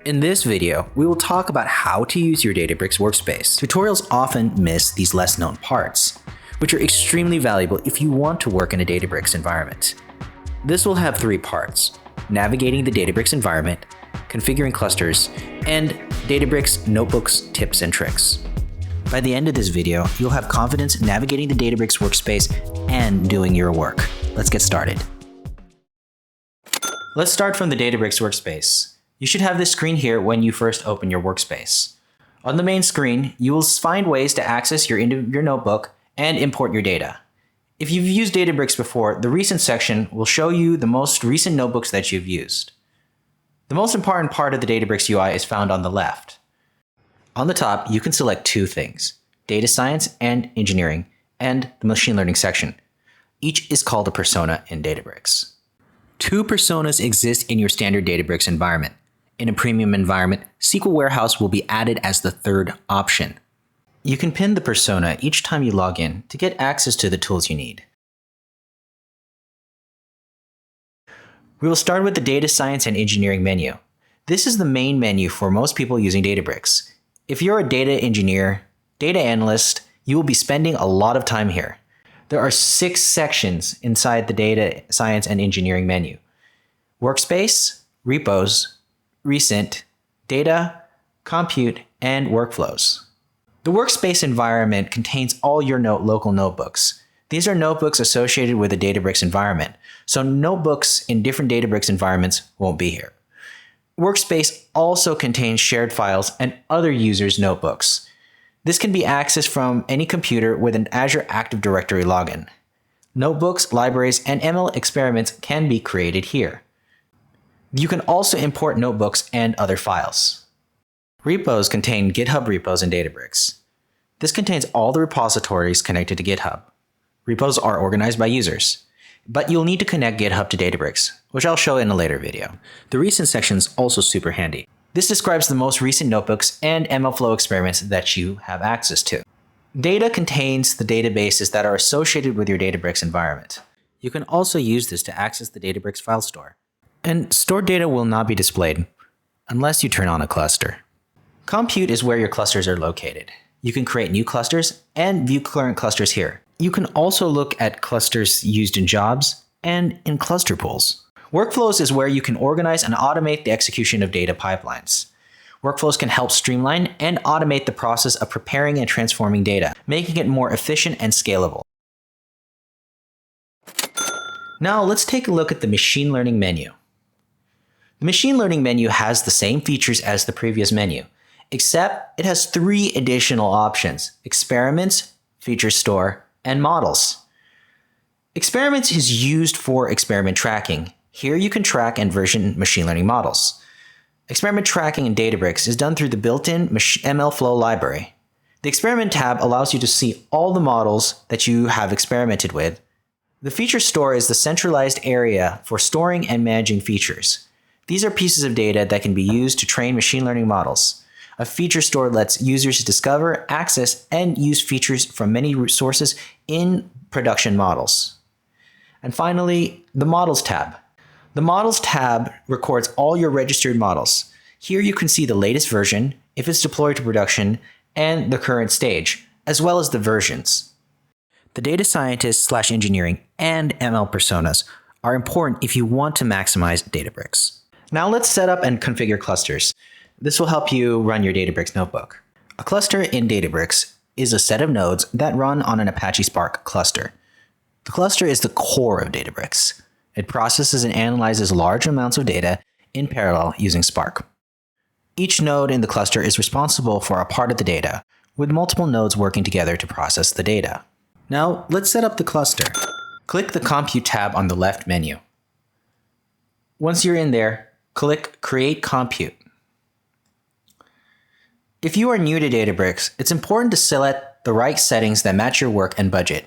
In this video, we will talk about how to use your Databricks Workspace. Tutorials often miss these less known parts, which are extremely valuable if you want to work in a Databricks environment. This will have three parts: navigating the Databricks environment, configuring clusters, and Databricks notebooks, tips, and tricks. By the end of this video, you'll have confidence navigating the Databricks Workspace and doing your work. Let's get started. Let's start from the Databricks Workspace. You should have this screen here when you first open your workspace. On the main screen, you will find ways to access your notebook and import your data. If you've used Databricks before, the Recent section will show you the most recent notebooks that you've used. The most important part of the Databricks UI is found on the left. On the top, you can select two things: data science and engineering, and the machine learning section. Each is called a persona in Databricks. Two personas exist in your standard Databricks environment. In a premium environment, SQL Warehouse will be added as the third option. You can pin the persona each time you log in to get access to the tools you need. We will start with the Data Science and Engineering menu. This is the main menu for most people using Databricks. If you're a data engineer, data analyst, you will be spending a lot of time here. There are 6 sections inside the Data Science and Engineering menu: Workspace, Repos, Recent, Data, Compute, and Workflows. The Workspace environment contains all your local notebooks. These are notebooks associated with a Databricks environment, so notebooks in different Databricks environments won't be here. Workspace also contains shared files and other users' notebooks. This can be accessed from any computer with an Azure Active Directory login. Notebooks, libraries, and ML experiments can be created here. You can also import notebooks and other files. Repos contain GitHub repos in Databricks. This contains all the repositories connected to GitHub. Repos are organized by users, but you'll need to connect GitHub to Databricks, which I'll show in a later video. The Recent section is also super handy. This describes the most recent notebooks and MLflow experiments that you have access to. Data contains the databases that are associated with your Databricks environment. You can also use this to access the Databricks file store. And stored data will not be displayed unless you turn on a cluster. Compute is where your clusters are located. You can create new clusters and view current clusters here. You can also look at clusters used in jobs and in cluster pools. Workflows is where you can organize and automate the execution of data pipelines. Workflows can help streamline and automate the process of preparing and transforming data, making it more efficient and scalable. Now let's take a look at the Machine Learning menu. The Machine Learning menu has the same features as the previous menu, except it has 3 additional options: Experiments, Feature Store, and Models. Experiments is used for experiment tracking. Here you can track and version machine learning models. Experiment tracking in Databricks is done through the built-in MLflow library. The Experiment tab allows you to see all the models that you have experimented with. The Feature Store is the centralized area for storing and managing features. These are pieces of data that can be used to train machine learning models. A feature store lets users discover, access, and use features from many sources in production models. And finally, the Models tab. The Models tab records all your registered models. Here you can see the latest version, if it's deployed to production, and the current stage, as well as the versions. The data scientist/engineering and ML personas are important if you want to maximize Databricks. Now let's set up and configure clusters. This will help you run your Databricks notebook. A cluster in Databricks is a set of nodes that run on an Apache Spark cluster. The cluster is the core of Databricks. It processes and analyzes large amounts of data in parallel using Spark. Each node in the cluster is responsible for a part of the data, with multiple nodes working together to process the data. Now let's set up the cluster. Click the Compute tab on the left menu. Once you're in there, click Create Compute. If you are new to Databricks, it's important to select the right settings that match your work and budget.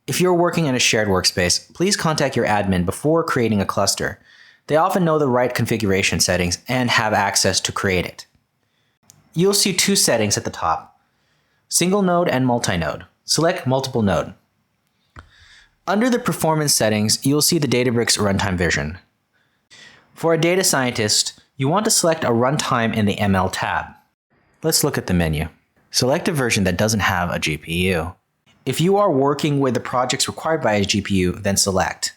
If you're working in a shared workspace, please contact your admin before creating a cluster. They often know the right configuration settings and have access to create it. You'll see 2 settings at the top: single node and multi-node. Select multiple node. Under the performance settings, you'll see the Databricks runtime version. For a data scientist, you want to select a runtime in the ML tab. Let's look at the menu. Select a version that doesn't have a GPU. If you are working with the projects required by a GPU, then select.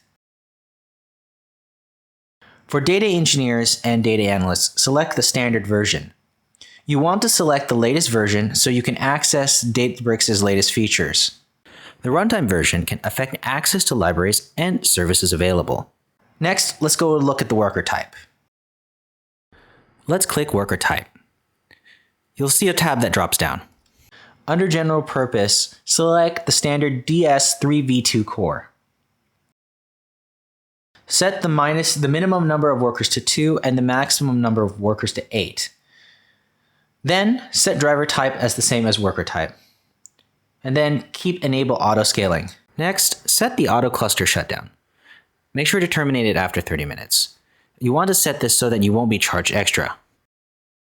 For data engineers and data analysts, select the standard version. You want to select the latest version so you can access Databricks' latest features. The runtime version can affect access to libraries and services available. Next, let's go look at the worker type. Let's click Worker Type. You'll see a tab that drops down. Under General Purpose, select the standard DS3v2 core. Set the minimum number of workers to 2 and the maximum number of workers to 8. Then set driver type as the same as worker type. And then keep enable auto scaling. Next, set the auto cluster shutdown. Make sure to terminate it after 30 minutes. You want to set this so that you won't be charged extra.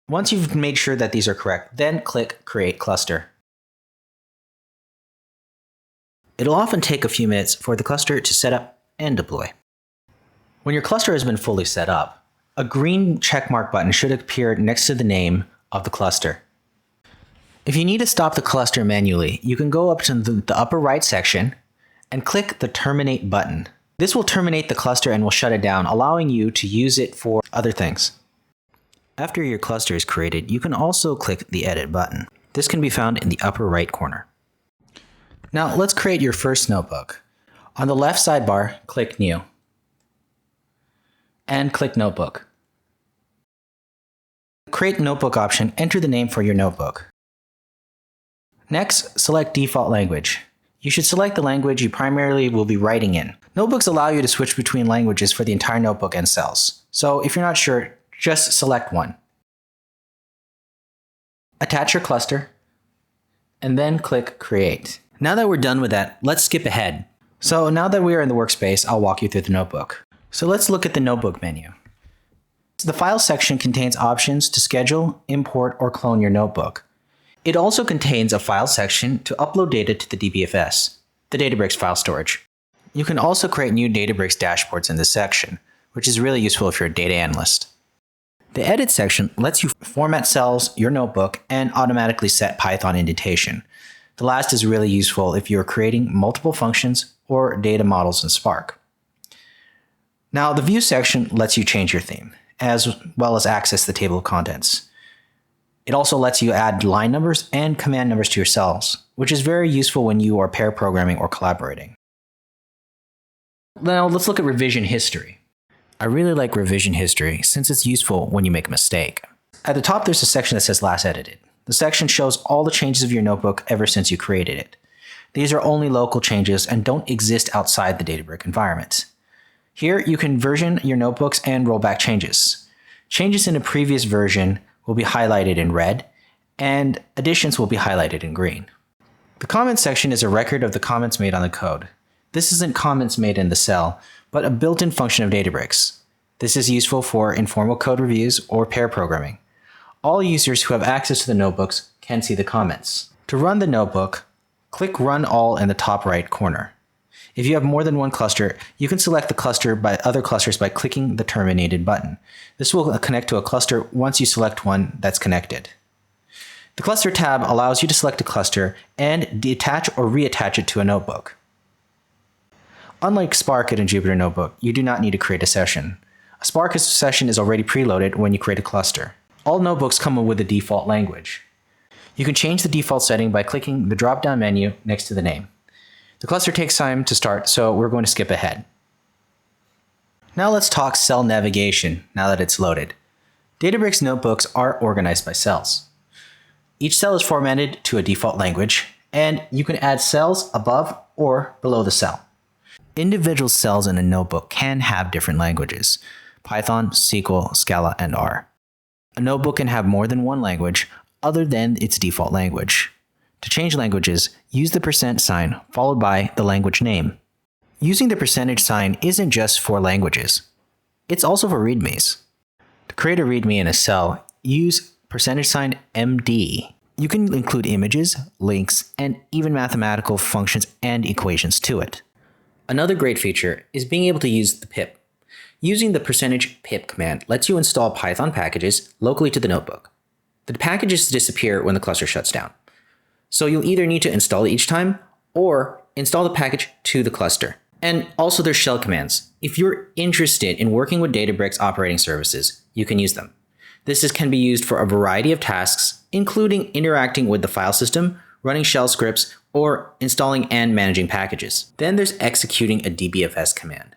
Once you've made sure that these are correct, then click Create Cluster. It'll often take a few minutes for the cluster to set up and deploy. When your cluster has been fully set up, a green checkmark button should appear next to the name of the cluster. If you need to stop the cluster manually, you can go up to the upper right section and click the Terminate button. This will terminate the cluster and will shut it down, allowing you to use it for other things. After your cluster is created, you can also click the Edit button. This can be found in the upper right corner. Now let's create your first notebook. On the left sidebar, click New and click Notebook. Create Notebook option, enter the name for your notebook. Next, select Default Language. You should select the language you primarily will be writing in. Notebooks allow you to switch between languages for the entire notebook and cells. So if you're not sure, just select one. Attach your cluster and then click Create. Now that we're done with that, let's skip ahead. So now that we are in the workspace, I'll walk you through the notebook. So let's look at the notebook menu. The File section contains options to schedule, import, or clone your notebook. It also contains a File section to upload data to the DBFS, the Databricks file storage. You can also create new Databricks dashboards in this section, which is really useful if you're a data analyst. The Edit section lets you format cells, your notebook, and automatically set Python indentation. The last is really useful if you're creating multiple functions or data models in Spark. Now, the View section lets you change your theme, as well as access the table of contents. It also lets you add line numbers and command numbers to your cells, which is very useful when you are pair programming or collaborating. Now, let's look at revision history. I really like revision history since it's useful when you make a mistake. At the top, there's a section that says Last Edited. The section shows all the changes of your notebook ever since you created it. These are only local changes and don't exist outside the Databricks environment. Here, you can version your notebooks and roll back changes. Changes in a previous version will be highlighted in red, and additions will be highlighted in green. The comments section is a record of the comments made on the code. This isn't comments made in the cell, but a built-in function of Databricks. This is useful for informal code reviews or pair programming. All users who have access to the notebooks can see the comments. To run the notebook, click Run All in the top right corner. If you have more than one cluster, you can select the cluster by other clusters by clicking the Terminated button. This will connect to a cluster once you select one that's connected. The Cluster tab allows you to select a cluster and detach or reattach it to a notebook. Unlike Spark in a Jupyter Notebook, you do not need to create a session. A Spark session is already preloaded when you create a cluster. All notebooks come with a default language. You can change the default setting by clicking the drop-down menu next to the name. The cluster takes time to start, so we're going to skip ahead. Now let's talk cell navigation now that it's loaded. Databricks notebooks are organized by cells. Each cell is formatted to a default language, and you can add cells above or below the cell. Individual cells in a notebook can have different languages: Python, SQL, Scala, and R. A notebook can have more than one language other than its default language. To change languages, use the % followed by the language name. Using the % isn't just for languages. It's also for readmes. To create a readme in a cell, use %MD. You can include images, links, and even mathematical functions and equations to it. Another great feature is being able to use the pip. Using the %pip command lets you install Python packages locally to the notebook. The packages disappear when the cluster shuts down. So you'll either need to install it each time or install the package to the cluster. And also there's shell commands. If you're interested in working with Databricks operating services, you can use them. Can be used for a variety of tasks, including interacting with the file system, running shell scripts, or installing and managing packages. Then there's executing a DBFS command.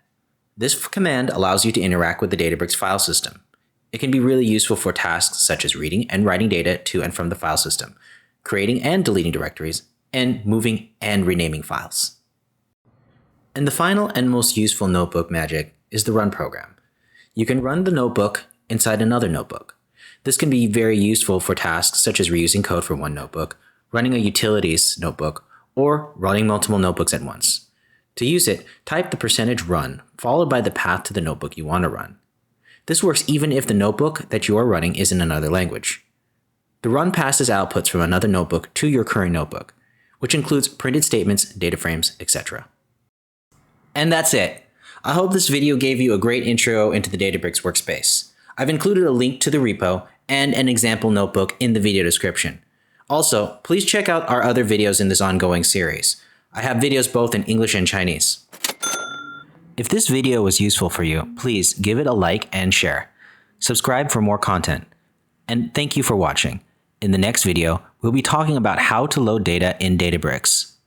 This command allows you to interact with the Databricks file system. It can be really useful for tasks such as reading and writing data to and from the file system, creating and deleting directories, and moving and renaming files. And the final and most useful notebook magic is the run program. You can run the notebook inside another notebook. This can be very useful for tasks such as reusing code from one notebook, running a utilities notebook, or running multiple notebooks at once. To use it, type the %run followed by the path to the notebook you want to run. This works even if the notebook that you are running is in another language. The run passes outputs from another notebook to your current notebook, which includes printed statements, data frames, etc. And that's it. I hope this video gave you a great intro into the Databricks workspace. I've included a link to the repo and an example notebook in the video description. Also, please check out our other videos in this ongoing series. I have videos both in English and Chinese. If this video was useful for you, please give it a like and share. Subscribe for more content. And thank you for watching. In the next video, we'll be talking about how to load data in Databricks.